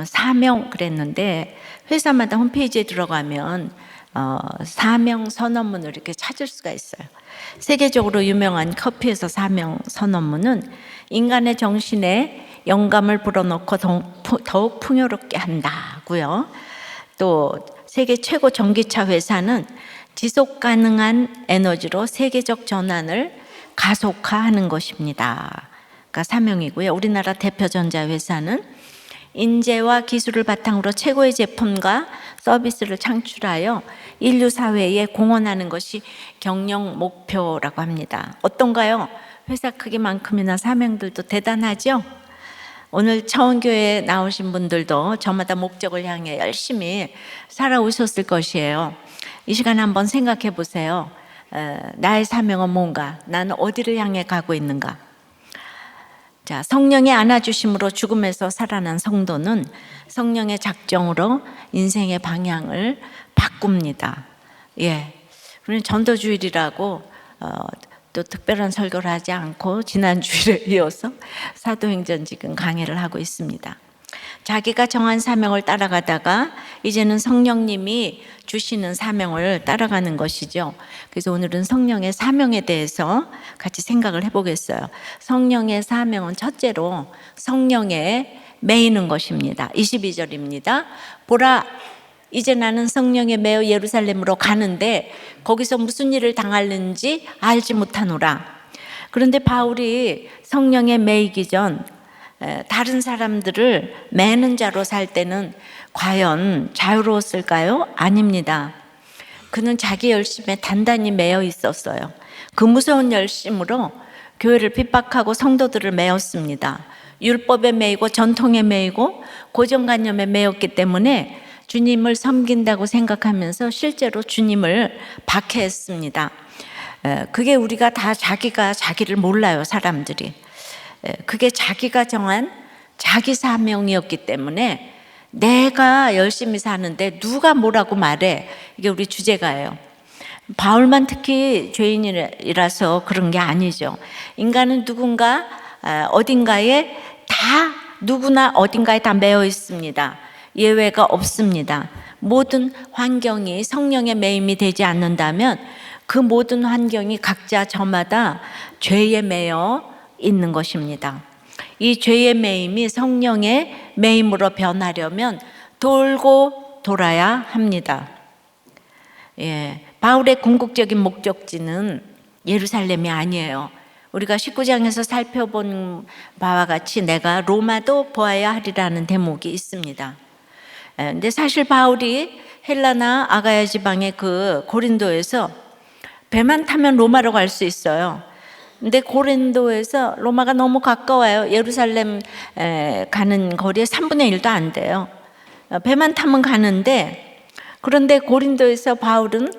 사명 그랬는데 회사마다 홈페이지에 들어가면 사명 선언문을 이렇게 찾을 수가 있어요. 세계적으로 유명한 커피에서 사명 선언문은 인간의 정신에 영감을 불어넣고 더욱 풍요롭게 한다고요. 또 세계 최고 전기차 회사는 지속 가능한 에너지로 세계적 전환을 가속화하는 것입니다. 가 사명이고요. 우리나라 대표 전자회사는 인재와 기술을 바탕으로 최고의 제품과 서비스를 창출하여 인류 사회에 공헌하는 것이 경영 목표라고 합니다. 어떤가요? 회사 크기만큼이나 사명들도 대단하죠? 오늘 처음교회에 나오신 분들도 저마다 목적을 향해 열심히 살아오셨을 것이에요. 이 시간 한번 생각해 보세요. 나의 사명은 뭔가? 나는 어디를 향해 가고 있는가? 자, 성령의 안아주심으로 죽음에서 살아난 성도는 성령의 작정으로 인생의 방향을 바꿉니다. 예, 우리는 전도주일이라고 또 특별한 설교를 하지 않고 지난 주일에 이어서 사도행전 지금 강의를 하고 있습니다. 자기가 정한 사명을 따라가다가 이제는 성령님이 주시는 사명을 따라가는 것이죠. 그래서 오늘은 성령의 사명에 대해서 같이 생각을 해보겠어요. 성령의 사명은 첫째로 성령에 매이는 것입니다. 22절입니다. 보라, 이제 나는 성령에 매여 예루살렘으로 가는데 거기서 무슨 일을 당하는지 알지 못하노라. 그런데 바울이 성령에 매이기 전 다른 사람들을 매는 자로 살 때는 과연 자유로웠을까요? 아닙니다. 그는 자기 열심에 단단히 매여 있었어요. 그 무서운 열심으로 교회를 핍박하고 성도들을 매었습니다. 율법에 매이고 전통에 매이고 고정관념에 매였기 때문에 주님을 섬긴다고 생각하면서 실제로 주님을 박해했습니다. 그게 우리가 다 자기가 자기를 몰라요, 사람들이. 그게 자기가 정한 자기 사명이었기 때문에 내가 열심히 사는데 누가 뭐라고 말해, 이게 우리 주제가예요. 바울만 특히 죄인이라서 그런 게 아니죠. 인간은 누군가 어딘가에 다 누구나 어딘가에 다 매여 있습니다. 예외가 없습니다. 모든 환경이 성령의 매임이 되지 않는다면 그 모든 환경이 각자 저마다 죄에 매여 있는 것입니다. 이 죄의 매임이 성령의 매임으로 변하려면 돌고 돌아야 합니다. 예, 바울의 궁극적인 목적지는 예루살렘이 아니에요. 우리가 19장에서 살펴본 바와 같이 내가 로마도 보아야 하리라는 대목이 있습니다. 근데 사실 바울이 헬라나 아가야 지방의 그 고린도에서 배만 타면 로마로 갈 수 있어요. 근데 고린도에서 로마가 너무 가까워요. 예루살렘 가는 거리에 3분의 1도 안 돼요. 배만 타면 가는데, 그런데 고린도에서 바울은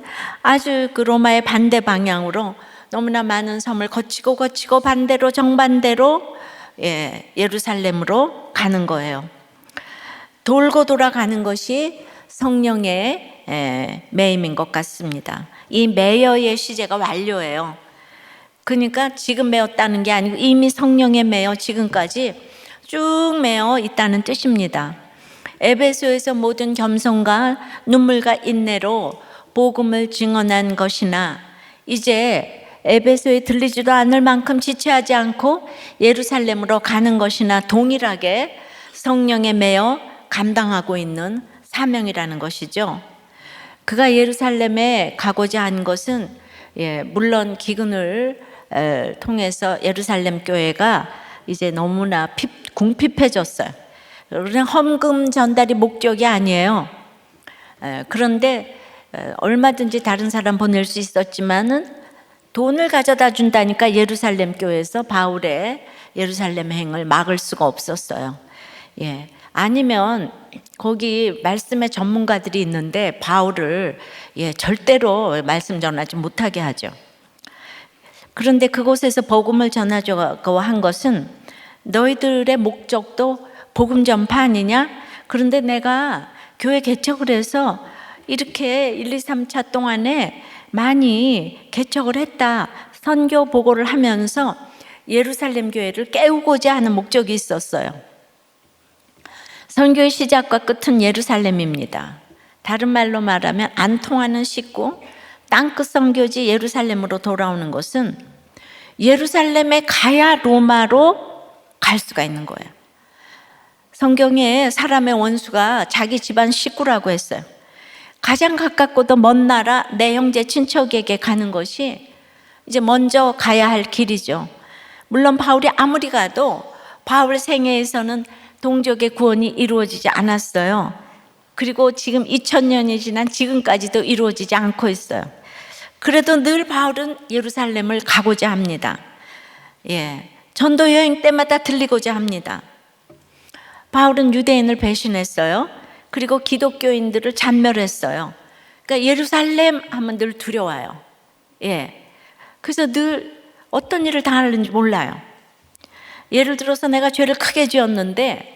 아주 그 로마의 반대 방향으로 너무나 많은 섬을 거치고 반대로 정반대로 예루살렘으로 가는 거예요. 돌고 돌아가는 것이 성령의 매임인 것 같습니다. 이 매여의 시제가 완료예요. 그러니까 지금 매었다는 게 아니고 이미 성령에 매여 지금까지 쭉 매여 있다는 뜻입니다. 에베소에서 모든 겸손과 눈물과 인내로 복음을 증언한 것이나 이제 에베소에 들리지도 않을 만큼 지체하지 않고 예루살렘으로 가는 것이나 동일하게 성령에 매여 감당하고 있는 사명이라는 것이죠. 그가 예루살렘에 가고자 한 것은 물론 기근을 통해서 예루살렘 교회가 이제 너무나 궁핍해졌어요. 그냥 헌금 전달이 목적이 아니에요. 그런데 얼마든지 다른 사람 보낼 수 있었지만은 돈을 가져다 준다니까 예루살렘 교회에서 바울의 예루살렘 행을 막을 수가 없었어요. 아니면 거기 말씀의 전문가들이 있는데 바울을 절대로 말씀 전하지 못하게 하죠. 그런데 그곳에서 복음을 전하자고 한 것은 너희들의 목적도 복음 전파 아니냐? 그런데 내가 교회 개척을 해서 이렇게 1, 2, 3차 동안에 많이 개척을 했다. 선교 보고를 하면서 예루살렘 교회를 깨우고자 하는 목적이 있었어요. 선교의 시작과 끝은 예루살렘입니다. 다른 말로 말하면 안 통하는 식구, 땅끝 선교지 예루살렘으로 돌아오는 것은 예루살렘에 가야 로마로 갈 수가 있는 거예요. 성경에 사람의 원수가 자기 집안 식구라고 했어요. 가장 가깝고도 먼 나라 내 형제 친척에게 가는 것이 이제 먼저 가야 할 길이죠. 물론 바울이 아무리 가도 바울 생애에서는 동족의 구원이 이루어지지 않았어요. 그리고 지금 2000년이 지난 지금까지도 이루어지지 않고 있어요. 그래도 늘 바울은 예루살렘을 가고자 합니다. 전도 여행 때마다 들리고자 합니다. 바울은 유대인을 배신했어요. 그리고 기독교인들을 잔멸했어요. 그러니까 예루살렘 하면 늘 두려워요. 그래서 늘 어떤 일을 당하는지 몰라요. 예를 들어서 내가 죄를 크게 지었는데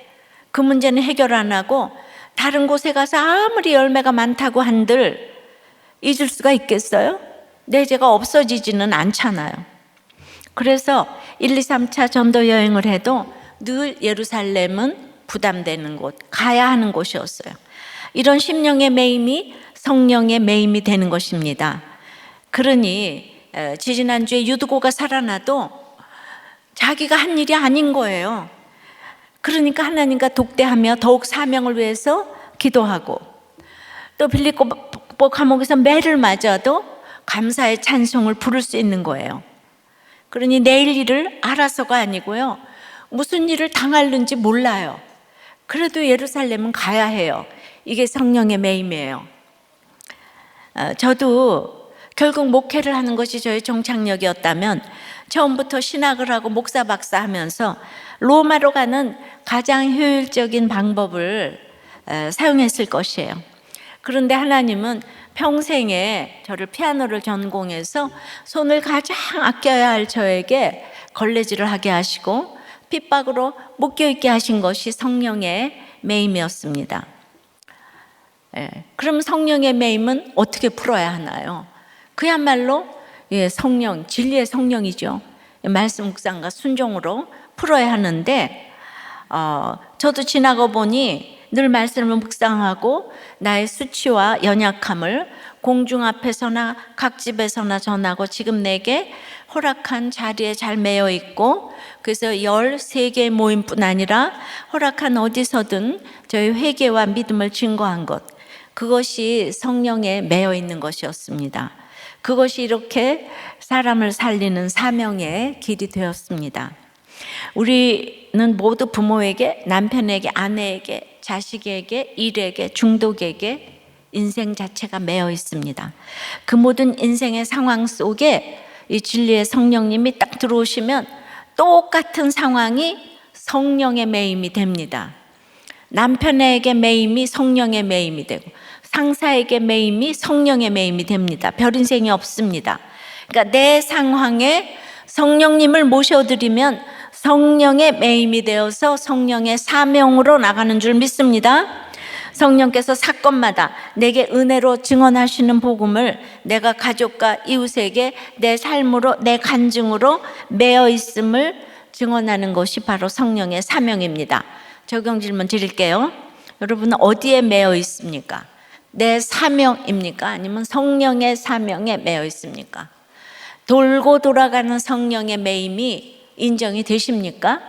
그 문제는 해결 안 하고 다른 곳에 가서 아무리 열매가 많다고 한들 잊을 수가 있겠어요? 내 죄가 없어지지는 않잖아요. 그래서 1, 2, 3차 전도 여행을 해도 늘 예루살렘은 부담되는 곳, 가야 하는 곳이었어요. 이런 심령의 매임이 성령의 매임이 되는 것입니다. 그러니 지지난주에 유두고가 살아나도 자기가 한 일이 아닌 거예요. 그러니까 하나님과 독대하며 더욱 사명을 위해서 기도하고, 또 빌립보 감옥에서 매를 맞아도 감사의 찬송을 부를 수 있는 거예요. 그러니 내일 일을 알아서가 아니고요, 무슨 일을 당할는지 몰라요. 그래도 예루살렘은 가야 해요. 이게 성령의 매임이에요. 저도 결국 목회를 하는 것이 저의 정착력이었다면 처음부터 신학을 하고 목사 박사 하면서 로마로 가는 가장 효율적인 방법을 사용했을 것이에요. 그런데 하나님은 평생에 저를 피아노를 전공해서 손을 가장 아껴야 할 저에게 걸레질을 하게 하시고 핍박으로 묶여있게 하신 것이 성령의 매임이었습니다. 그럼 성령의 매임은 어떻게 풀어야 하나요? 그야말로 성령, 진리의 성령이죠. 말씀 묵상과 순종으로 풀어야 하는데, 저도 지나고 보니 늘 말씀을 묵상하고 나의 수치와 연약함을 공중 앞에서나 각 집에서나 전하고 지금 내게 허락한 자리에 잘 매여 있고, 그래서 13개의 모임뿐 아니라 허락한 어디서든 저희 회개와 믿음을 증거한 것, 그것이 성령에 매여 있는 것이었습니다. 그것이 이렇게 사람을 살리는 사명의 길이 되었습니다. 우리는 모두 부모에게, 남편에게, 아내에게, 자식에게, 일에게, 중독에게 인생 자체가 매여 있습니다. 그 모든 인생의 상황 속에 이 진리의 성령님이 딱 들어오시면 똑같은 상황이 성령의 매임이 됩니다. 남편에게 매임이 성령의 매임이 되고, 상사에게 매임이 성령의 매임이 됩니다. 별 인생이 없습니다. 그러니까 내 상황에 성령님을 모셔드리면 성령의 매임이 되어서 성령의 사명으로 나가는 줄 믿습니다. 성령께서 사건마다 내게 은혜로 증언하시는 복음을 내가 가족과 이웃에게 내 삶으로, 내 간증으로 매어 있음을 증언하는 것이 바로 성령의 사명입니다. 적용 질문 드릴게요. 여러분은 어디에 매어 있습니까? 내 사명입니까? 아니면 성령의 사명에 매어 있습니까? 돌고 돌아가는 성령의 매임이 인정이 되십니까?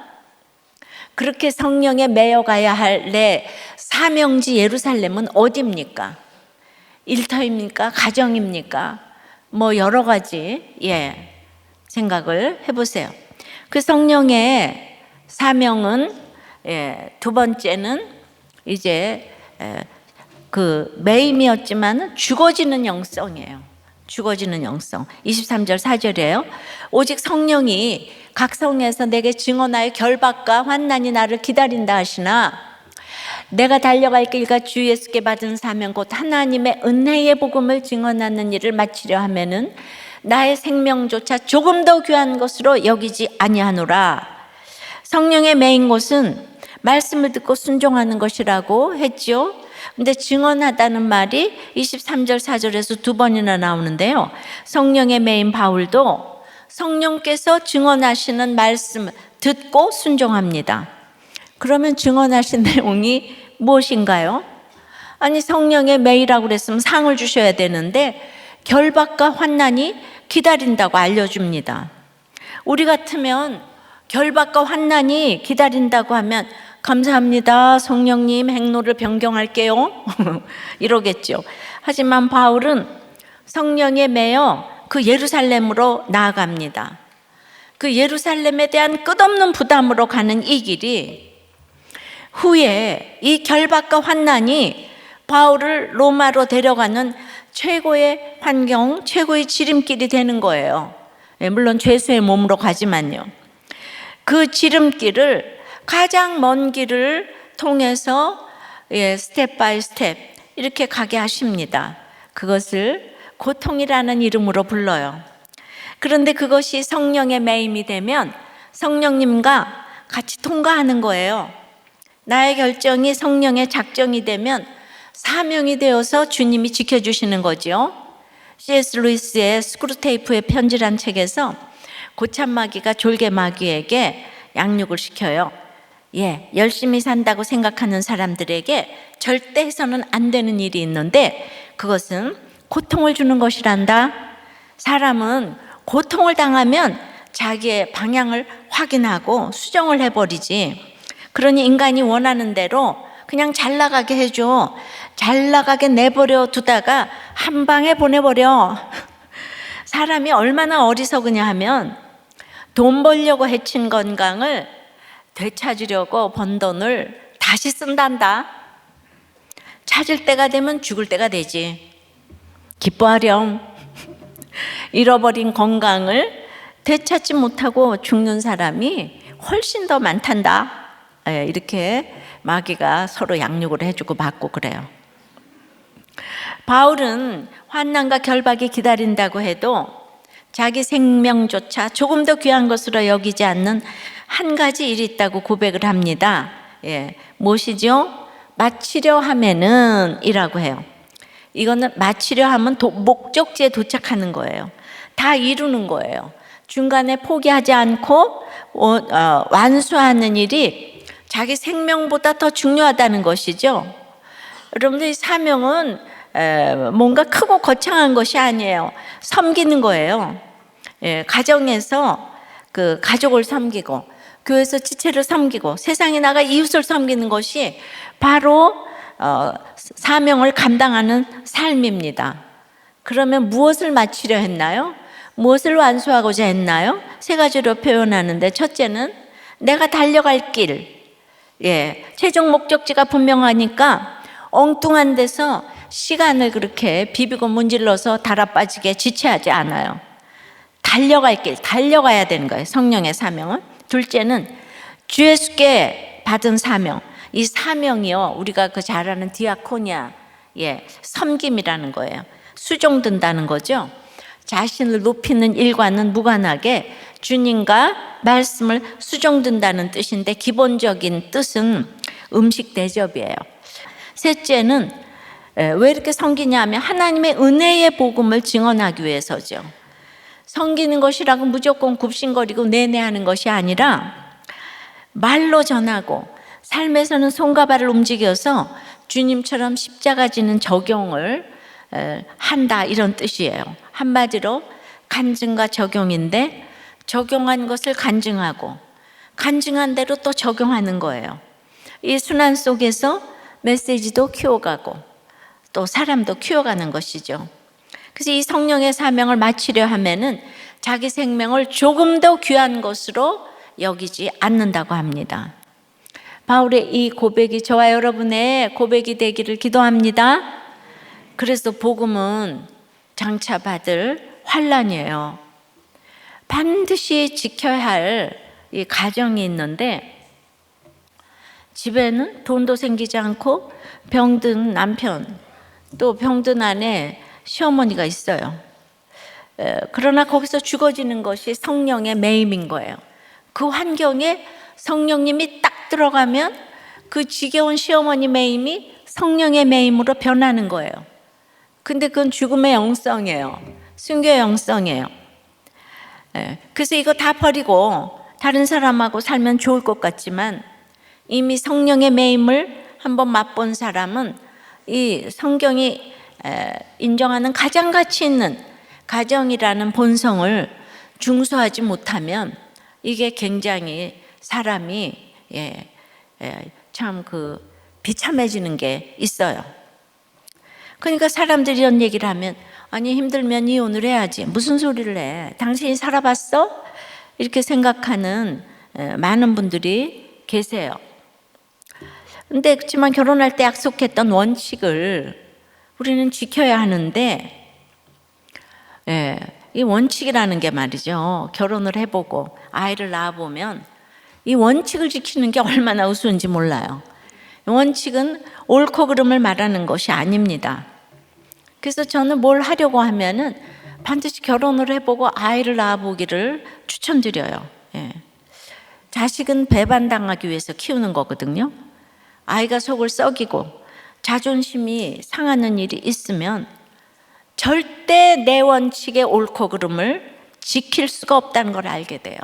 그렇게 성령에 매여 가야 할 내 사명지 예루살렘은 어디입니까? 일터입니까? 가정입니까? 뭐 여러 가지 생각을 해보세요. 그 성령의 사명은 두 번째는 이제 그 매임이었지만 죽어지는 영성이에요. 죽어지는 영성. 23절 4절이에요. 오직 성령이 각 성에서 내게 증언하여 결박과 환난이 나를 기다린다 하시나 내가 달려갈 길과 주 예수께 받은 사명 곧 하나님의 은혜의 복음을 증언하는 일을 마치려 하면은 나의 생명조차 조금 더 귀한 것으로 여기지 아니하노라. 성령의 매인 것은 말씀을 듣고 순종하는 것이라고 했죠. 근데 증언하다는 말이 23절 4절에서 두 번이나 나오는데요. 성령의 매인 바울도 성령께서 증언하시는 말씀을 듣고 순종합니다. 그러면 증언하신 내용이 무엇인가요? 아니, 성령의 매이라고 그랬으면 상을 주셔야 되는데 결박과 환난이 기다린다고 알려줍니다. 우리 같으면 결박과 환난이 기다린다고 하면 감사합니다, 성령님, 행로를 변경할게요 이러겠죠. 하지만 바울은 성령에 매여 그 예루살렘으로 나아갑니다. 그 예루살렘에 대한 끝없는 부담으로 가는 이 길이 후에 이 결박과 환난이 바울을 로마로 데려가는 최고의 환경, 최고의 지름길이 되는 거예요. 물론 죄수의 몸으로 가지만요. 그 지름길을 가장 먼 길을 통해서 스텝 바이 스텝 이렇게 가게 하십니다. 그것을 고통이라는 이름으로 불러요. 그런데 그것이 성령의 매임이 되면 성령님과 같이 통과하는 거예요. 나의 결정이 성령의 작정이 되면 사명이 되어서 주님이 지켜주시는 거죠. C.S. 루이스의 스크루테이프의 편지란 책에서 고참마귀가 졸개마귀에게 양육을 시켜요. 열심히 산다고 생각하는 사람들에게 절대 해서는 안 되는 일이 있는데 그것은 고통을 주는 것이란다. 사람은 고통을 당하면 자기의 방향을 확인하고 수정을 해버리지. 그러니 인간이 원하는 대로 그냥 잘 나가게 해줘. 잘 나가게 내버려 두다가 한 방에 보내버려. 사람이 얼마나 어리석으냐 하면 돈 벌려고 해친 건강을 되찾으려고 번 돈을 다시 쓴단다. 찾을 때가 되면 죽을 때가 되지. 기뻐하렴. 잃어버린 건강을 되찾지 못하고 죽는 사람이 훨씬 더 많단다. 이렇게 마귀가 서로 양육을 해주고 받고 그래요. 바울은 환난과 결박이 기다린다고 해도 자기 생명조차 조금 더 귀한 것으로 여기지 않는 한 가지 일이 있다고 고백을 합니다. 무엇이죠? 마치려 하면은 이라고 해요. 이거는 마치려 하면 목적지에 도착하는 거예요. 다 이루는 거예요. 중간에 포기하지 않고 완수하는 일이 자기 생명보다 더 중요하다는 것이죠. 여러분들, 이 사명은 뭔가 크고 거창한 것이 아니에요. 섬기는 거예요. 가정에서 그 가족을 섬기고, 교회에서 지체를 섬기고, 세상에 나가 이웃을 섬기는 것이 바로 사명을 감당하는 삶입니다. 그러면 무엇을 마치려 했나요? 무엇을 완수하고자 했나요? 세 가지로 표현하는데, 첫째는 내가 달려갈 길, 최종 목적지가 분명하니까 엉뚱한 데서 시간을 그렇게 비비고 문질러서 달아빠지게 지체하지 않아요. 달려갈 길, 달려가야 되는 거예요. 성령의 사명은. 둘째는 주 예수께 받은 사명. 이 사명이요, 우리가 그 잘 아는 디아코니아, 섬김이라는 거예요. 수종든다는 거죠. 자신을 높이는 일과는 무관하게 주님과 말씀을 수종든다는 뜻인데, 기본적인 뜻은 음식 대접이에요. 셋째는 왜 이렇게 섬기냐 하면 하나님의 은혜의 복음을 증언하기 위해서죠. 섬기는 것이라고 무조건 굽신거리고 내내하는 것이 아니라 말로 전하고 삶에서는 손과 발을 움직여서 주님처럼 십자가 지는 적용을 한다, 이런 뜻이에요. 한마디로 간증과 적용인데, 적용한 것을 간증하고 간증한 대로 또 적용하는 거예요. 이 순환 속에서 메시지도 키워가고 또 사람도 키워가는 것이죠. 그래서 이 성령의 사명을 마치려 하면은 자기 생명을 조금 더 귀한 것으로 여기지 않는다고 합니다. 바울의 이 고백이 저와 여러분의 고백이 되기를 기도합니다. 그래서 복음은 장차 받을 환난이에요. 반드시 지켜야 할 이 가정이 있는데, 집에는 돈도 생기지 않고 병든 남편, 또 병든 아내, 시어머니가 있어요. 그러나 거기서 죽어지는 것이 성령의 매임인 거예요. 그 환경에 성령님이 딱 들어가면 그 지겨운 시어머니 매임이 성령의 매임으로 변하는 거예요. 근데 그건 죽음의 영성이에요. 순교의 영성이에요. 그래서 이거 다 버리고 다른 사람하고 살면 좋을 것 같지만 이미 성령의 매임을 한번 맛본 사람은 이 성경이 인정하는 가장 가치 있는 가정이라는 본성을 중수하지 못하면 이게 굉장히 사람이 참 비참해지는 게 있어요. 그러니까 사람들이 이런 얘기를 하면 아니 힘들면 이혼을 해야지 무슨 소리를 해 당신이 살아봤어? 이렇게 생각하는 많은 분들이 계세요. 근데 그렇지만 결혼할 때 약속했던 원칙을 우리는 지켜야 하는데 이 원칙이라는 게 말이죠. 결혼을 해보고 아이를 낳아보면 이 원칙을 지키는 게 얼마나 우스운지 몰라요. 원칙은 옳고 그름을 말하는 것이 아닙니다. 그래서 저는 뭘 하려고 하면은 반드시 결혼을 해보고 아이를 낳아보기를 추천드려요. 자식은 배반당하기 위해서 키우는 거거든요. 아이가 속을 썩이고 자존심이 상하는 일이 있으면 절대 내 원칙의 옳고 그름을 지킬 수가 없다는 걸 알게 돼요.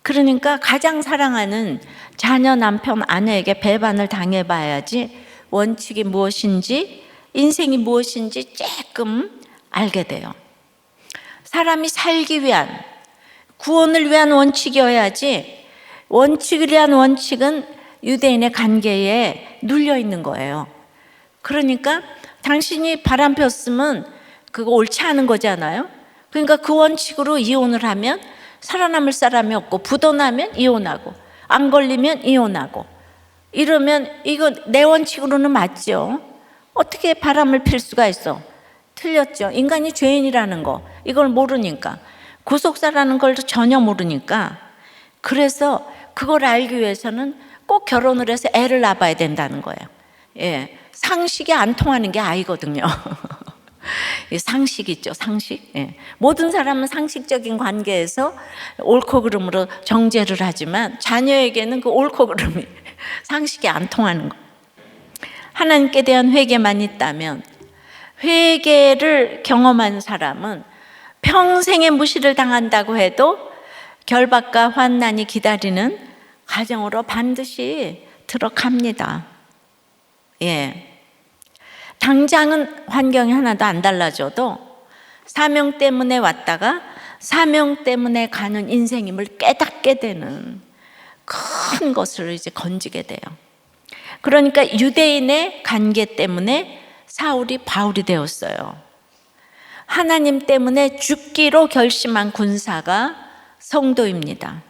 그러니까 가장 사랑하는 자녀, 남편, 아내에게 배반을 당해봐야지 원칙이 무엇인지 인생이 무엇인지 조금 알게 돼요. 사람이 살기 위한 구원을 위한 원칙이어야지 원칙을 위한 원칙은 유대인의 관계에 눌려 있는 거예요. 그러니까 당신이 바람 폈으면 그거 옳지 않은 거잖아요. 그러니까 그 원칙으로 이혼을 하면 살아남을 사람이 없고 부도나면 이혼하고 안 걸리면 이혼하고 이러면 이거 내 원칙으로는 맞죠. 어떻게 바람을 필 수가 있어? 틀렸죠. 인간이 죄인이라는 거 이걸 모르니까 구속사라는 걸 전혀 모르니까 그래서 그걸 알기 위해서는 꼭 결혼을 해서 애를 낳아야 된다는 거예요. 상식이 안 통하는 게 아이거든요. 상식 있죠, 상식. 모든 사람은 상식적인 관계에서 옳고 그름으로 정죄를 하지만 자녀에게는 그 옳고 그름이 상식이 안 통하는 거. 하나님께 대한 회개만 있다면 회개를 경험한 사람은 평생의 무시를 당한다고 해도 결박과 환난이 기다리는 가정으로 반드시 들어갑니다. 당장은 환경이 하나도 안 달라져도 사명 때문에 왔다가 사명 때문에 가는 인생임을 깨닫게 되는 큰 것을 이제 건지게 돼요. 그러니까 유대인의 관계 때문에 사울이 바울이 되었어요. 하나님 때문에 죽기로 결심한 군사가 성도입니다.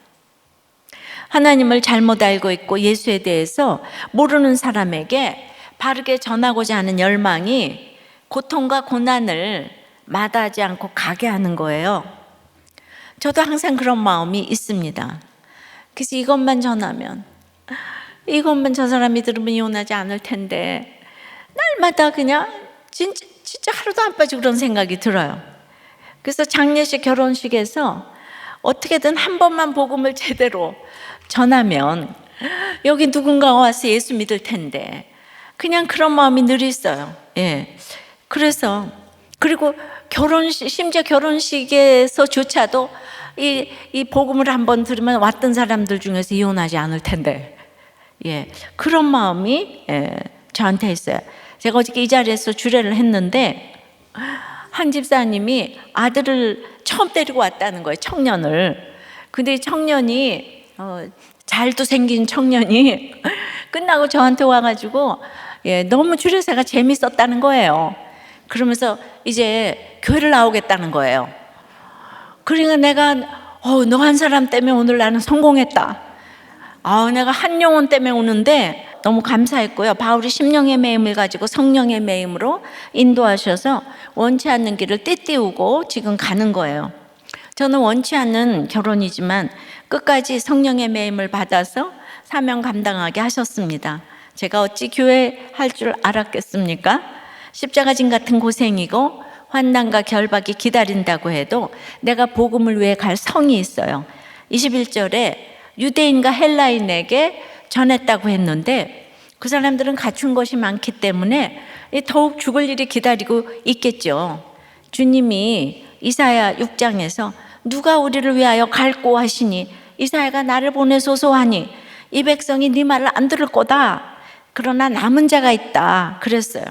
하나님을 잘못 알고 있고 예수에 대해서 모르는 사람에게 바르게 전하고자 하는 열망이 고통과 고난을 마다하지 않고 가게 하는 거예요. 저도 항상 그런 마음이 있습니다. 그래서 이것만 전하면 이것만 저 사람이 들으면 이혼하지 않을 텐데 날마다 그냥 진짜 하루도 안 빠지고 그런 생각이 들어요. 그래서 장례식 결혼식에서 어떻게든 한 번만 복음을 제대로 전하면 여기 누군가가 와서 예수 믿을 텐데 그냥 그런 마음이 늘 있어요. 그래서 그리고 심지어 결혼식에서조차도 이 복음을 한번 들으면 왔던 사람들 중에서 이혼하지 않을 텐데 그런 마음이 저한테 있어요. 제가 어저께 이 자리에서 주례를 했는데 한 집사님이 아들을 처음 데리고 왔다는 거예요. 청년을. 근데 청년이 잘도 생긴 청년이 끝나고 저한테 와가지고 너무 주례사가 재밌었다는 거예요. 그러면서 이제 교회를 나오겠다는 거예요. 그러니까 내가 너 한 사람 때문에 오늘 나는 성공했다. 내가 한 영혼 때문에 오는데 너무 감사했고요. 바울이 심령의 매임을 가지고 성령의 매임으로 인도하셔서 원치 않는 길을 떼띄우고 지금 가는 거예요. 저는 원치 않는 결혼이지만 끝까지 성령의 매임을 받아서 사명 감당하게 하셨습니다. 제가 어찌 교회 할 줄 알았겠습니까? 십자가진 같은 고생이고 환난과 결박이 기다린다고 해도 내가 복음을 위해 갈 성이 있어요. 21절에 유대인과 헬라인에게 전했다고 했는데 그 사람들은 갖춘 것이 많기 때문에 더욱 죽을 일이 기다리고 있겠죠. 주님이 이사야 6장에서 누가 우리를 위하여 갈고 하시니 이사야가 나를 보내소서 하니 이 백성이 네 말을 안 들을 거다. 그러나 남은 자가 있다. 그랬어요.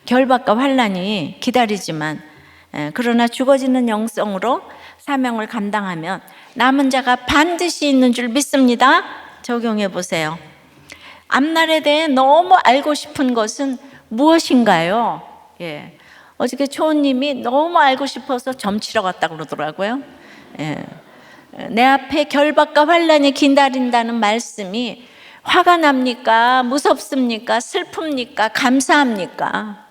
결박과 환난이 기다리지만 그러나 죽어지는 영성으로 사명을 감당하면 남은 자가 반드시 있는 줄 믿습니다. 적용해 보세요. 앞날에 대해 너무 알고 싶은 것은 무엇인가요? 예. 어저께 초원님이 너무 알고 싶어서 점치러 갔다 그러더라고요. 예. 내 앞에 결박과 환난이 기다린다는 말씀이 화가 납니까? 무섭습니까? 슬픕니까? 감사합니까?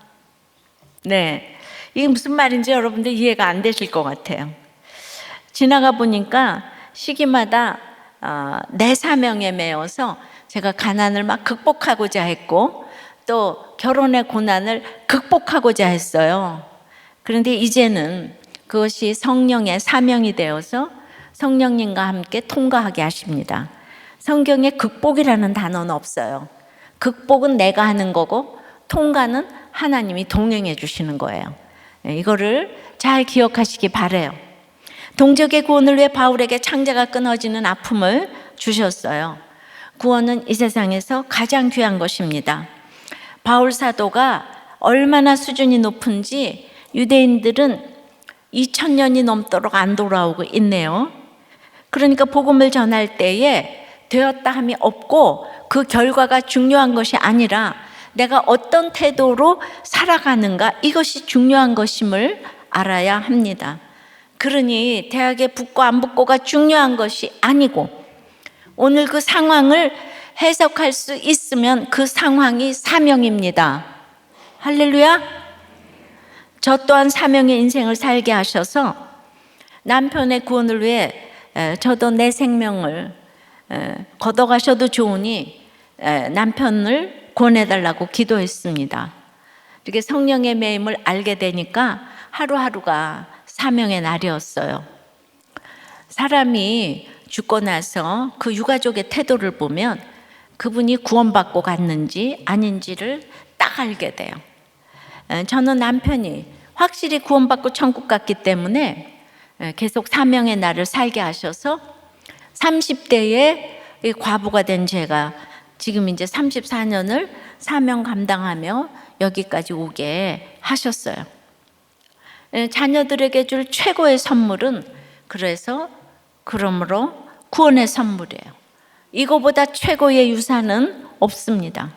네. 이게 무슨 말인지 여러분들 이해가 안 되실 것 같아요. 지나가 보니까 시기마다 내 사명에 매여서 제가 가난을 막 극복하고자 했고 또 결혼의 고난을 극복하고자 했어요. 그런데 이제는 그것이 성령의 사명이 되어서 성령님과 함께 통과하게 하십니다. 성경에 극복이라는 단어는 없어요. 극복은 내가 하는 거고 통과는 하나님이 동행해 주시는 거예요. 이거를 잘 기억하시기 바라요. 동족의 구원을 위해 바울에게 창자가 끊어지는 아픔을 주셨어요. 구원은 이 세상에서 가장 귀한 것입니다. 바울 사도가 얼마나 수준이 높은지 유대인들은 2000년이 넘도록 안 돌아오고 있네요. 그러니까 복음을 전할 때에 되었다 함이 없고 그 결과가 중요한 것이 아니라 내가 어떤 태도로 살아가는가, 이것이 중요한 것임을 알아야 합니다. 그러니 대학에 붙고 안 붙고가 중요한 것이 아니고 오늘 그 상황을 해석할 수 있으면 그 상황이 사명입니다. 할렐루야. 저 또한 사명의 인생을 살게 하셔서 남편의 구원을 위해 저도 내 생명을 걷어가셔도 좋으니 남편을 구원해달라고 기도했습니다. 이렇게 성령의 매임을 알게 되니까 하루하루가 사명의 날이었어요. 사람이 죽고 나서 그 유가족의 태도를 보면 그분이 구원받고 갔는지 아닌지를 딱 알게 돼요. 저는 남편이 확실히 구원받고 천국 갔기 때문에 계속 사명의 날을 살게 하셔서 30대에 과부가 된 제가 지금 이제 34년을 사명 감당하며 여기까지 오게 하셨어요. 자녀들에게 줄 최고의 선물은 그러므로 구원의 선물이에요. 이거보다 최고의 유산은 없습니다.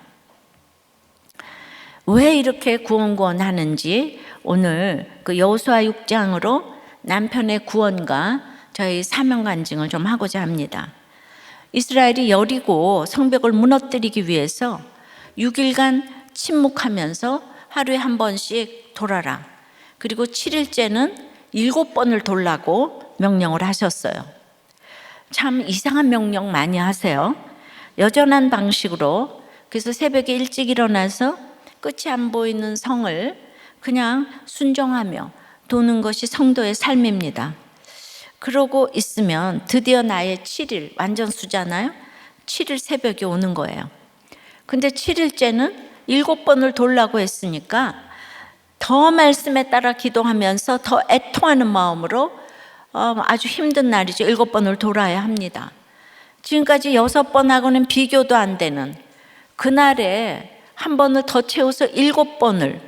왜 이렇게 구원하는지 오늘 그 여호수아 6장으로 남편의 구원과 저희 사명 간증을 좀 하고자 합니다. 이스라엘이 여리고 성벽을 무너뜨리기 위해서 6일간 침묵하면서 하루에 한 번씩 돌아라. 그리고 7일째는 7번을 돌라고 명령을 하셨어요. 참 이상한 명령 많이 하세요. 여전한 방식으로. 그래서 새벽에 일찍 일어나서 끝이 안 보이는 성을 그냥 순종하며 도는 것이 성도의 삶입니다. 그러고 있으면 드디어 나의 7일, 완전 수잖아요. 7일 새벽에 오는 거예요. 근데 7일째는 7번을 돌라고 했으니까 더 말씀에 따라 기도하면서 더 애통하는 마음으로 아주 힘든 날이죠. 7번을 돌아야 합니다. 지금까지 6번하고는 비교도 안 되는 그날에 한 번을 더 채워서 7번을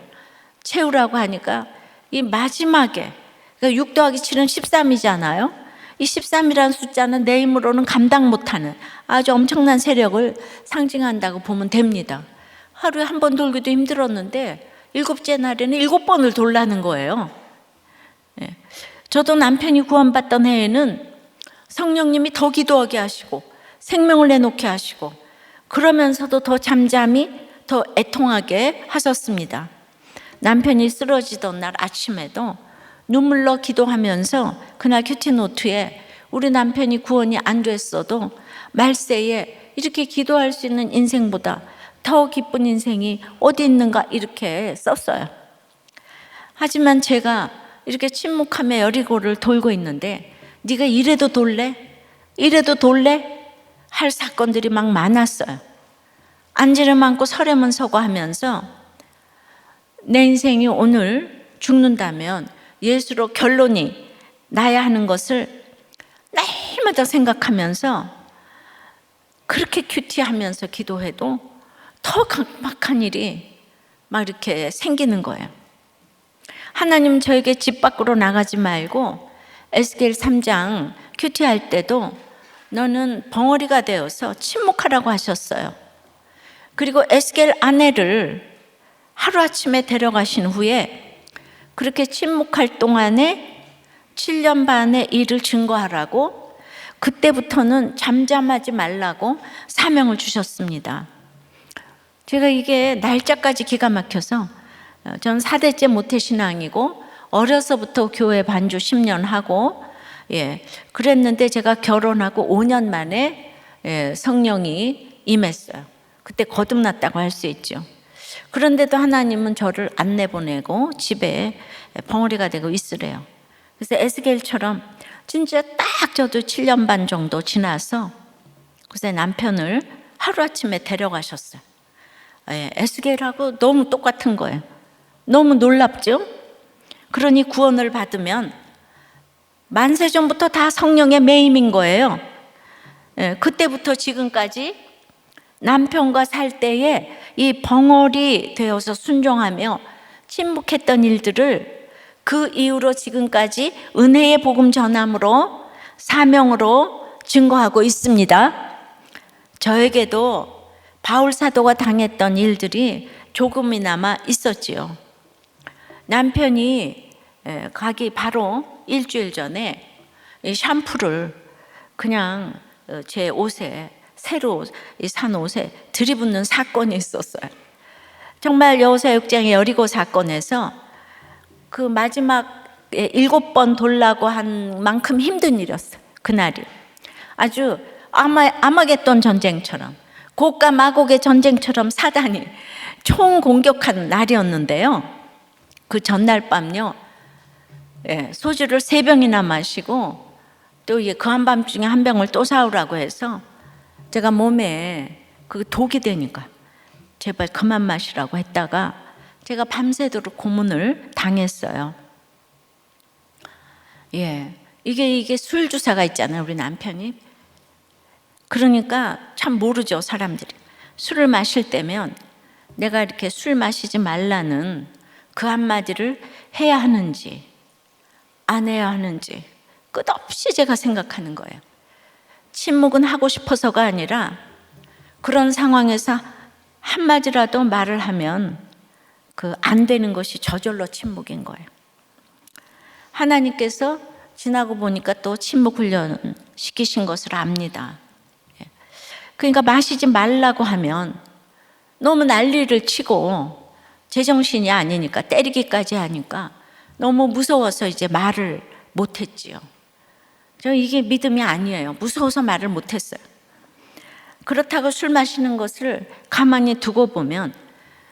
채우라고 하니까 이 마지막에, 그러니까 6 더하기 7은 13이잖아요. 이 13이라는 숫자는 내 힘으로는 감당 못하는 아주 엄청난 세력을 상징한다고 보면 됩니다. 하루에 한 번 돌기도 힘들었는데 7째 날에는 7번을 돌라는 거예요. 저도 남편이 구원받던 해에는 성령님이 더 기도하게 하시고 생명을 내놓게 하시고 그러면서도 더 잠잠히 더 애통하게 하셨습니다. 남편이 쓰러지던 날 아침에도 눈물로 기도하면서 그날 큐티노트에 우리 남편이 구원이 안 됐어도 말세에 이렇게 기도할 수 있는 인생보다 더 기쁜 인생이 어디 있는가 이렇게 썼어요. 하지만 제가 이렇게 침묵하며 여리고를 돌고 있는데 네가 이래도 돌래? 이래도 돌래? 할 사건들이 막 많았어요. 안지름 안고 서려면 서고 하면서 내 인생이 오늘 죽는다면 예수로 결론이 나야 하는 것을 날마다 생각하면서 그렇게 큐티하면서 기도해도 더 각박한 일이 막 이렇게 생기는 거예요. 하나님 저에게 집 밖으로 나가지 말고 에스겔 3장 큐티할 때도 너는 벙어리가 되어서 침묵하라고 하셨어요. 그리고 에스겔 아내를 하루아침에 데려가신 후에 그렇게 침묵할 동안에 7년 반의 일을 증거하라고 그때부터는 잠잠하지 말라고 사명을 주셨습니다. 제가 이게 날짜까지 기가 막혀서 전 4대째 모태신앙이고 어려서부터 교회 반주 10년 하고 그랬는데 제가 결혼하고 5년 만에 성령이 임했어요. 그때 거듭났다고 할 수 있죠. 그런데도 하나님은 저를 안 내보내고 집에 벙어리가 되고 있으래요. 그래서 에스겔처럼 진짜 딱 저도 7년 반 정도 지나서 그새 남편을 하루아침에 데려가셨어요. 에스겔하고 너무 똑같은 거예요. 너무 놀랍죠? 그러니 구원을 받으면 만세전부터 다 성령의 매임인 거예요. 그때부터 지금까지 남편과 살 때에 이 벙어리 되어서 순종하며 침묵했던 일들을 그 이후로 지금까지 은혜의 복음 전함으로 사명으로 증거하고 있습니다. 저에게도 바울 사도가 당했던 일들이 조금이나마 있었지요. 남편이 가기 바로 일주일 전에 이 샴푸를 그냥 제 옷에 새로 산 옷에 들이붓는 사건이 있었어요. 정말 여호사육장의 여리고 사건에서 그 마지막 7번 돌라고 한 만큼 힘든 일이었어요. 그날이 아주 아마겟돈 전쟁처럼 곡과 마곡의 전쟁처럼 사단이 총 공격하는 날이었는데요. 그 전날 밤요 소주를 3병이나 마시고 또 그 한밤중에 한 병을 또 사오라고 해서 제가 몸에 그 독이 되니까 제발 그만 마시라고 했다가 제가 밤새도록 고문을 당했어요. 이게 술 주사가 있잖아요, 우리 남편이. 그러니까 참 모르죠, 사람들이. 술을 마실 때면 내가 이렇게 술 마시지 말라는 그 한마디를 해야 하는지 안 해야 하는지 끝없이 제가 생각하는 거예요. 침묵은 하고 싶어서가 아니라 그런 상황에서 한마디라도 말을 하면 그 안 되는 것이 저절로 침묵인 거예요. 하나님께서 지나고 보니까 또 침묵 훈련 시키신 것을 압니다. 그러니까 마시지 말라고 하면 너무 난리를 치고 제정신이 아니니까 때리기까지 하니까 너무 무서워서 이제 말을 못했지요. 저 이게 믿음이 아니에요. 무서워서 말을 못했어요. 그렇다고 술 마시는 것을 가만히 두고 보면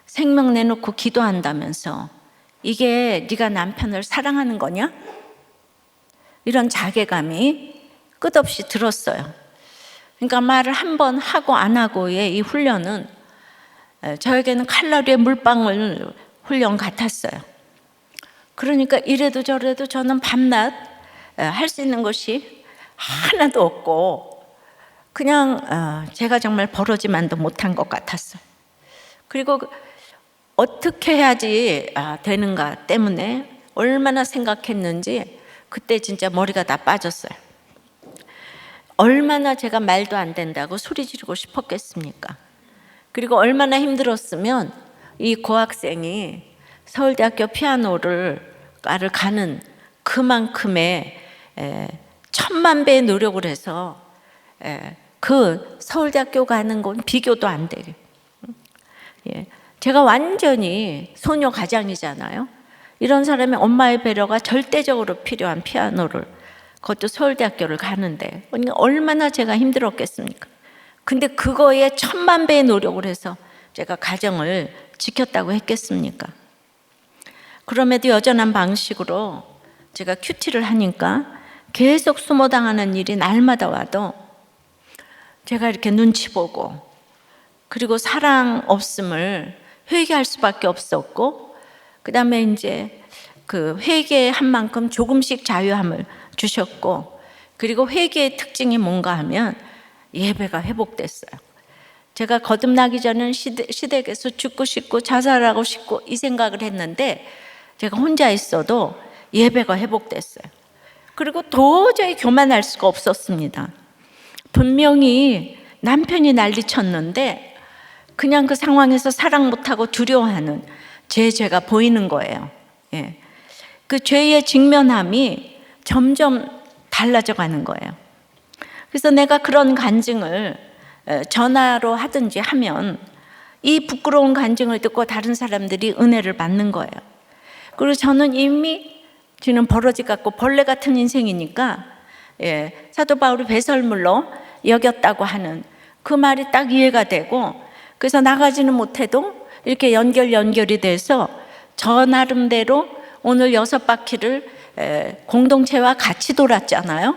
생명 내놓고 기도한다면서 이게 네가 남편을 사랑하는 거냐? 이런 자괴감이 끝없이 들었어요. 그러니까 말을 한 번 하고 안 하고의 이 훈련은 저에게는 칼날의 물방울 훈련 같았어요. 그러니까 이래도 저래도 저는 밤낮 할 수 있는 것이 하나도 없고 그냥 제가 정말 버러지만도 못한 것 같았어요. 그리고 어떻게 해야지 되는가 때문에 얼마나 생각했는지 그때 진짜 머리가 다 빠졌어요. 얼마나 제가 말도 안 된다고 소리 지르고 싶었겠습니까? 그리고 얼마나 힘들었으면 이 고학생이 서울대학교 피아노를 가는 그만큼의 1000만 배의 노력을 해서 그 서울대학교 가는 건 비교도 안 돼요. 제가 완전히 소녀 가장이잖아요. 이런 사람의 엄마의 배려가 절대적으로 필요한 피아노를 그것도 서울대학교를 가는데 얼마나 제가 힘들었겠습니까? 근데 그거에 1000만 배의 노력을 해서 제가 가정을 지켰다고 했겠습니까? 그럼에도 여전한 방식으로 제가 큐티를 하니까 계속 숨어당하는 일이 날마다 와도 제가 이렇게 눈치 보고 그리고 사랑 없음을 회개할 수밖에 없었고 그 다음에 이제 그 회개한 만큼 조금씩 자유함을 주셨고 그리고 회개의 특징이 뭔가 하면 예배가 회복됐어요. 제가 거듭나기 전엔 시댁에서 죽고 싶고 자살하고 싶고 이 생각을 했는데 제가 혼자 있어도 예배가 회복됐어요. 그리고 도저히 교만할 수가 없었습니다. 분명히 남편이 난리쳤는데 그냥 그 상황에서 사랑 못하고 두려워하는 제 죄가 보이는 거예요. 예. 그 죄의 직면함이 점점 달라져 가는 거예요. 그래서 내가 그런 간증을 전화로 하든지 하면 이 부끄러운 간증을 듣고 다른 사람들이 은혜를 받는 거예요. 그리고 저는 이미 지금 버러지 같고 벌레 같은 인생이니까 사도 바울이 배설물로 여겼다고 하는 그 말이 딱 이해가 되고, 그래서 나가지는 못해도 이렇게 연결이 돼서 저 나름대로 오늘 6바퀴를 공동체와 같이 돌았잖아요.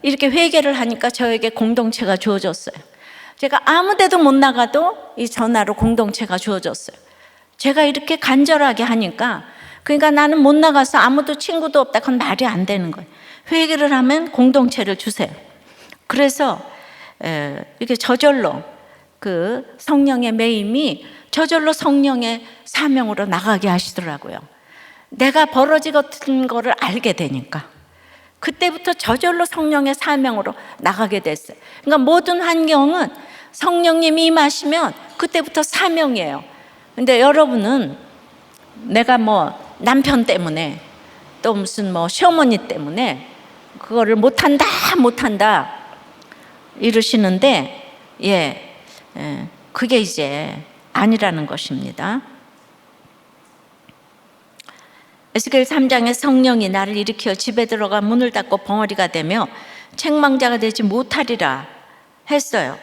이렇게 회개를 하니까 저에게 공동체가 주어졌어요. 제가 아무 데도 못 나가도 이 전화로 공동체가 주어졌어요. 제가 이렇게 간절하게 하니까, 그러니까 나는 못 나가서 아무도 친구도 없다, 그건 말이 안 되는 거예요. 회개를 하면 공동체를 주세요. 그래서 이렇게 저절로 그 성령의 매임이 저절로 성령의 사명으로 나가게 하시더라고요. 내가 버러지 같은 거를 알게 되니까 그때부터 저절로 성령의 사명으로 나가게 됐어요. 그러니까 모든 환경은 성령님이 임하시면 그때부터 사명이에요. 근데 여러분은 내가 뭐 남편 때문에 또 무슨 뭐 시어머니 때문에 그거를 못한다 이러시는데 그게 이제 아니라는 것입니다. 에스겔 3장에 성령이 나를 일으켜 집에 들어가 문을 닫고 벙어리가 되며 책망자가 되지 못하리라 했어요.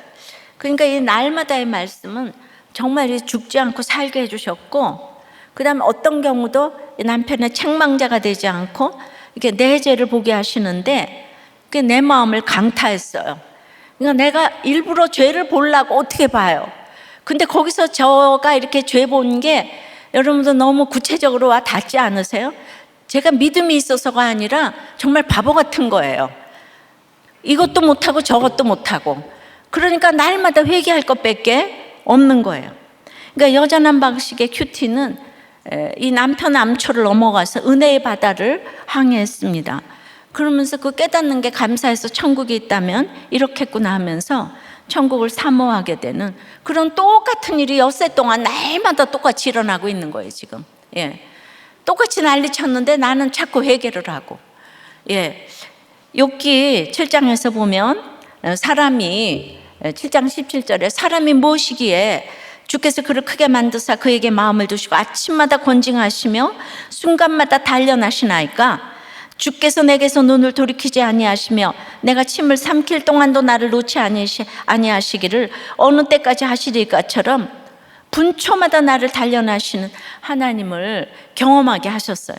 그러니까 이 날마다의 말씀은 정말 죽지 않고 살게 해주셨고, 그 다음에 어떤 경우도 남편의 책망자가 되지 않고 이렇게 내 죄를 보게 하시는데 그게 내 마음을 강타했어요. 그러니까 내가 일부러 죄를 보려고 어떻게 봐요. 근데 거기서 저가 이렇게 죄 본 게 여러분도 너무 구체적으로 와 닿지 않으세요? 제가 믿음이 있어서가 아니라 정말 바보 같은 거예요. 이것도 못하고 저것도 못하고, 그러니까 날마다 회개할 것밖에 없는 거예요. 그러니까 여전한 방식의 큐티는 이 남편 암초를 넘어가서 은혜의 바다를 항해했습니다. 그러면서 그 깨닫는 게 감사해서 천국이 있다면 이렇겠구나 하면서 천국을 사모하게 되는 그런 똑같은 일이 엿새 동안 날마다 똑같이 일어나고 있는 거예요, 지금. 똑같이 난리쳤는데 나는 자꾸 회개를 하고. 욥기 7장에서 보면 사람이 7장 17절에 사람이 무엇이기에 주께서 그를 크게 만드사 그에게 마음을 두시고 아침마다 권징하시며 순간마다 단련하시나이까. 주께서 내게서 눈을 돌이키지 아니하시며 내가 침을 삼킬 동안도 나를 놓지 아니하시기를 어느 때까지 하시리까처럼 분초마다 나를 단련하시는 하나님을 경험하게 하셨어요.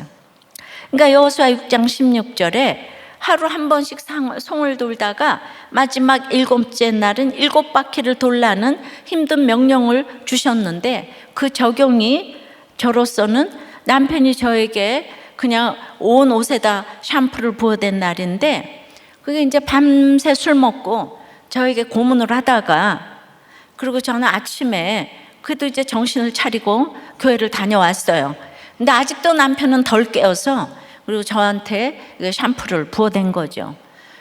그러니까 여호수아 6장 16절에 하루 한 번씩 송을 돌다가 마지막 7째 날은 7바퀴를 돌라는 힘든 명령을 주셨는데, 그 적용이 저로서는 남편이 저에게 그냥 온 옷에다 샴푸를 부어댄 날인데, 그게 이제 밤새 술 먹고 저에게 고문을 하다가, 그리고 저는 아침에 그래도 이제 정신을 차리고 교회를 다녀왔어요. 근데 아직도 남편은 덜 깨어서 그리고 저한테 샴푸를 부어댄 거죠.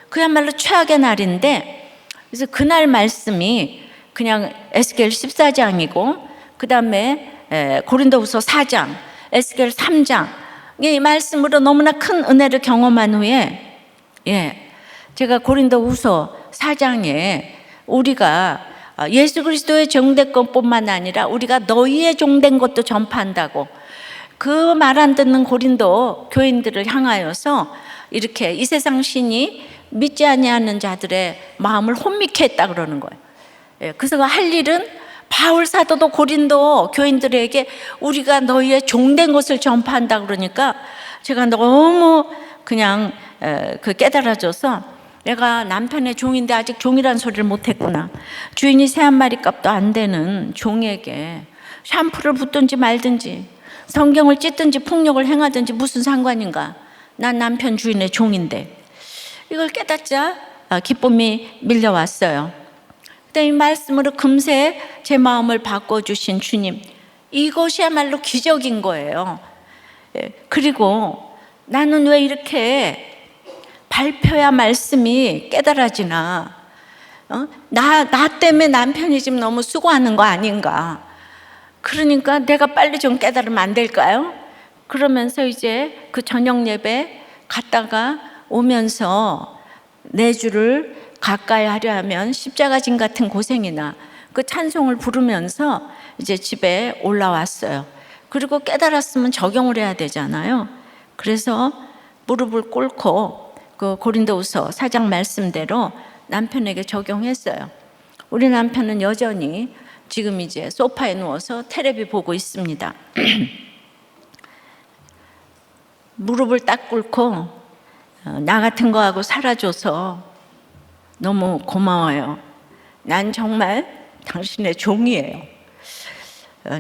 그야말로 최악의 날인데, 그래서 그날 말씀이 그냥 에스겔 14장이고 그 다음에 고린도후서 4장, 에스겔 3장, 이 말씀으로 너무나 큰 은혜를 경험한 후에 제가 고린도후서 4장에 우리가 예수 그리스도의 종된 것뿐만 아니라 우리가 너희의 종된 것도 전파한다고, 그 말 안 듣는 고린도 교인들을 향하여서 이렇게 이 세상 신이 믿지 아니하는 자들의 마음을 혼미케 했다 그러는 거예요. 그래서 할 일은 바울 사도도 고린도 교인들에게 우리가 너희의 종된 것을 전파한다 그러니까 제가 너무 그냥 깨달아져서 내가 남편의 종인데 아직 종이란 소리를 못했구나. 주인이 새 한 마리 값도 안 되는 종에게 샴푸를 붓든지 말든지 성경을 찢든지 폭력을 행하든지 무슨 상관인가. 난 남편 주인의 종인데. 이걸 깨닫자 기쁨이 밀려왔어요. 그때 이 말씀으로 금세 제 마음을 바꿔주신 주님, 이것이야말로 기적인 거예요. 그리고 나는 왜 이렇게 발표야 말씀이 깨달아지나? 나 때문에 남편이 지금 너무 수고하는 거 아닌가? 그러니까 내가 빨리 좀 깨달으면 안 될까요? 그러면서 이제 그 저녁 예배 갔다가 오면서 내 주를 가까이 하려 하면 십자가진 같은 고생이나 그 찬송을 부르면서 이제 집에 올라왔어요. 그리고 깨달았으면 적용을 해야 되잖아요. 그래서 무릎을 꿇고 그 고린도후서 4장 말씀대로 남편에게 적용했어요. 우리 남편은 여전히 지금 이제 소파에 누워서 텔레비 보고 있습니다. 무릎을 딱 꿇고 나 같은 거하고 살아줘서 너무 고마워요. 난 정말 당신의 종이에요.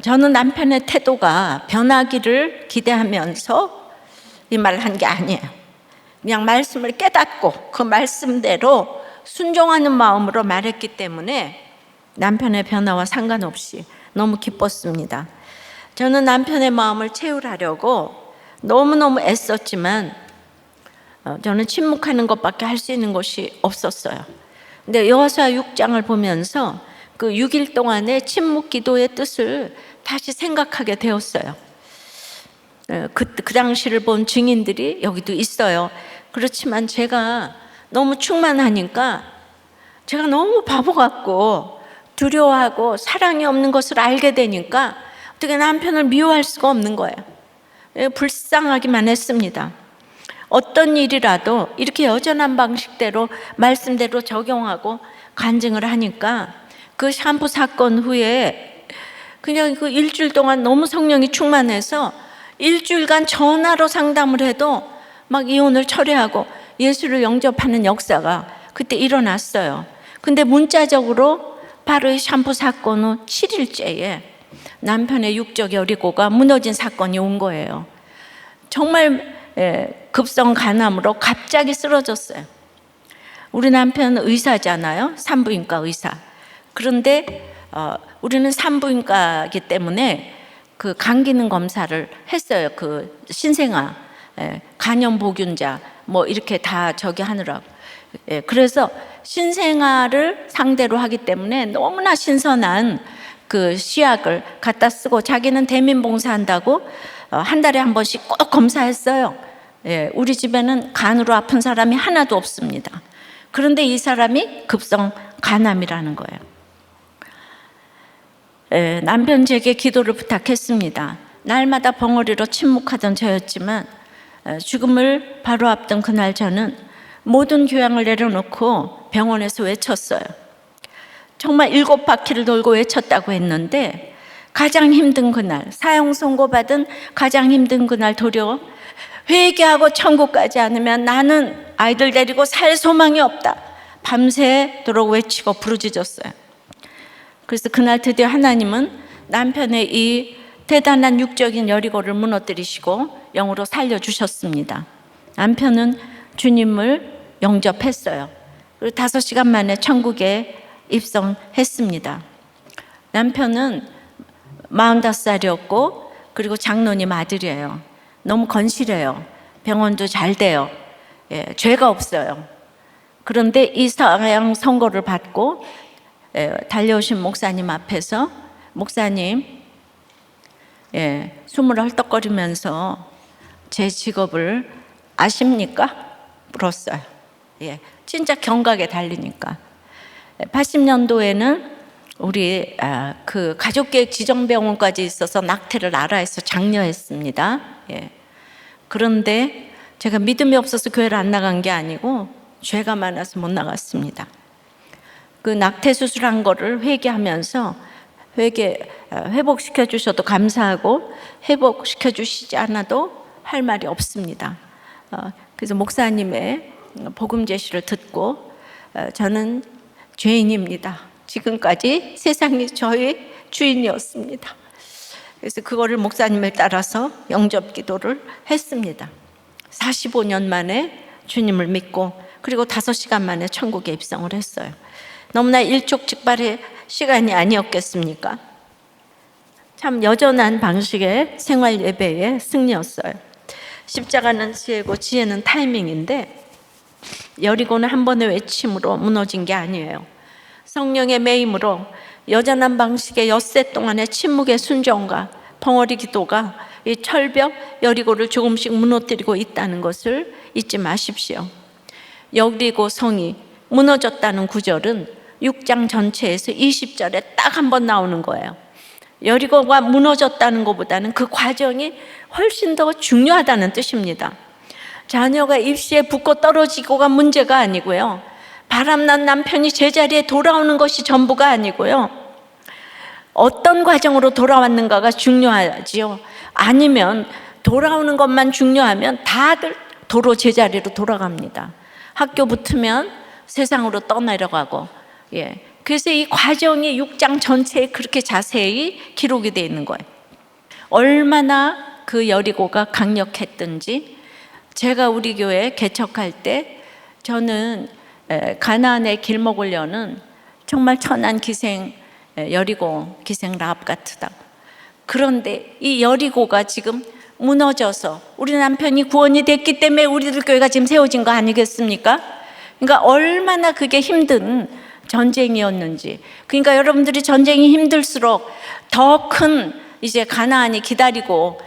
저는 남편의 태도가 변하기를 기대하면서 이 말을 한 게 아니에요. 그냥 말씀을 깨닫고 그 말씀대로 순종하는 마음으로 말했기 때문에 남편의 변화와 상관없이 너무 기뻤습니다. 저는 남편의 마음을 채우려고 너무너무 애썼지만 저는 침묵하는 것밖에 할 수 있는 것이 없었어요. 근데 여호수아 6장을 보면서 그 6일 동안의 침묵 기도의 뜻을 다시 생각하게 되었어요. 그 당시를 본 증인들이 여기도 있어요. 그렇지만 제가 너무 충만하니까 제가 너무 바보 같고 두려워하고 사랑이 없는 것을 알게 되니까 어떻게 남편을 미워할 수가 없는 거예요. 불쌍하기만 했습니다. 어떤 일이라도 이렇게 여전한 방식대로 말씀대로 적용하고 간증을 하니까 그 샴푸 사건 후에 그냥 그 일주일 동안 너무 성령이 충만해서 일주일간 전화로 상담을 해도 막 이혼을 철회하고 예수를 영접하는 역사가 그때 일어났어요. 근데 문자적으로 바로 이 샴푸 사건 후 7일째에 남편의 육적 여리고가 무너진 사건이 온 거예요. 정말 급성 간암으로 갑자기 쓰러졌어요. 우리 남편은 의사잖아요. 산부인과 의사. 그런데 우리는 산부인과이기 때문에 그 간 기능 검사를 했어요. 그 신생아, 간염 보균자 뭐 이렇게 다 저기 하느라고. 그래서 신생아를 상대로 하기 때문에 너무나 신선한 그 시약을 갖다 쓰고 자기는 대민봉사한다고 한 달에 한 번씩 꼭 검사했어요. 우리 집에는 간으로 아픈 사람이 하나도 없습니다. 그런데 이 사람이 급성 간암이라는 거예요. 남편 제게 기도를 부탁했습니다. 날마다 벙어리로 침묵하던 저였지만 죽음을 바로 앞둔 그날 저는 모든 교양을 내려놓고 병원에서 외쳤어요. 정말 7바퀴를 돌고 외쳤다고 했는데 가장 힘든 그날, 사형 선고받은 가장 힘든 그날 도리어 회개하고 천국 가지 않으면 나는 아이들 데리고 살 소망이 없다. 밤새도록 외치고 부르짖었어요. 그래서 그날 드디어 하나님은 남편의 이 대단한 육적인 여리고를 무너뜨리시고 영으로 살려주셨습니다. 남편은 주님을 영접했어요. 그리고 5시간 만에 천국에 입성했습니다. 남편은 45살이었고 그리고 장로님 아들이에요. 너무 건실해요. 병원도 잘 돼요. 죄가 없어요. 그런데 이 사형 선고를 받고 달려오신 목사님 앞에서 목사님, 숨을 헐떡거리면서 제 직업을 아십니까? 물었어요. 진짜 경각에 달리니까. 80년도에는 우리 그 가족계획 지정병원까지 있어서 낙태를 나라에서 장려했습니다. 그런데 제가 믿음이 없어서 교회를 안 나간 게 아니고 죄가 많아서 못 나갔습니다. 그 낙태 수술한 거를 회개하면서 회복시켜 주셔도 감사하고 회복시켜 주시지 않아도 할 말이 없습니다. 그래서 목사님의 복음 제시를 듣고 저는 죄인입니다. 지금까지 세상이 저의 주인이었습니다. 그래서 그거를 목사님을 따라서 영접 기도를 했습니다. 45년 만에 주님을 믿고 그리고 5시간 만에 천국에 입성을 했어요. 너무나 일촉즉발의 시간이 아니었겠습니까? 참 여전한 방식의 생활 예배의 승리였어요. 십자가는 지혜고 지혜는 타이밍인데 여리고는 한 번의 외침으로 무너진 게 아니에요. 성령의 매임으로 여전한 방식의 엿새 동안의 침묵의 순종과 벙어리 기도가 이 철벽 여리고를 조금씩 무너뜨리고 있다는 것을 잊지 마십시오. 여리고 성이 무너졌다는 구절은 6장 전체에서 20절에 딱 한 번 나오는 거예요. 여리고가 무너졌다는 것보다는 그 과정이 훨씬 더 중요하다는 뜻입니다. 자녀가 입시에 붙고 떨어지고가 문제가 아니고요. 바람난 남편이 제자리에 돌아오는 것이 전부가 아니고요. 어떤 과정으로 돌아왔는가가 중요하지요. 아니면 돌아오는 것만 중요하면 다들 도로 제자리로 돌아갑니다. 학교 붙으면 세상으로 떠내려가고, 그래서 이 과정이 6장 전체에 그렇게 자세히 기록이 되어 있는 거예요. 얼마나 그 여리고가 강력했든지 제가 우리 교회 개척할 때 저는 가나안의 길목을 여는 정말 천한 기생 여리고 기생 라합 같다고. 그런데 이 여리고가 지금 무너져서 우리 남편이 구원이 됐기 때문에 우리들 교회가 지금 세워진 거 아니겠습니까? 그러니까 얼마나 그게 힘든 전쟁이었는지. 그러니까 여러분들이 전쟁이 힘들수록 더 큰 이제 가나안이 기다리고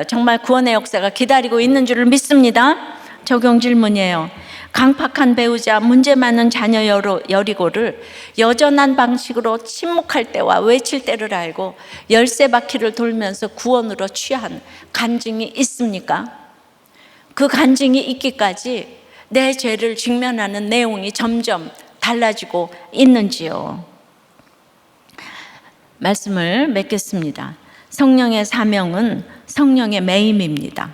정말 구원의 역사가 기다리고 있는 줄을 믿습니다. 적용 질문이에요. 강팍한 배우자, 문제 많은 자녀 여리고를 여전한 방식으로 침묵할 때와 외칠 때를 알고 열세 바퀴를 돌면서 구원으로 취한 간증이 있습니까? 그 간증이 있기까지 내 죄를 직면하는 내용이 점점 달라지고 있는지요? 말씀을 맺겠습니다. 성령의 사명은 성령의 매임입니다.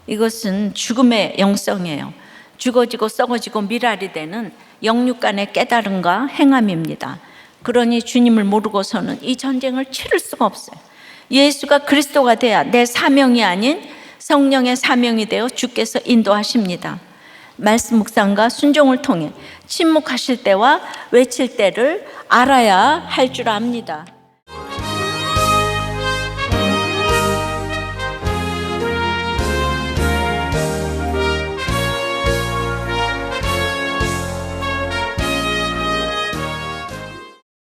이것은 죽음의 영성이에요. 죽어지고 썩어지고 미랄이 되는 영육간의 깨달음과 행함입니다. 그러니 주님을 모르고서는 이 전쟁을 치를 수가 없어요. 예수가 그리스도가 돼야 내 사명이 아닌 성령의 사명이 되어 주께서 인도하십니다. 말씀 묵상과 순종을 통해 침묵하실 때와 외칠 때를 알아야 할 줄 압니다.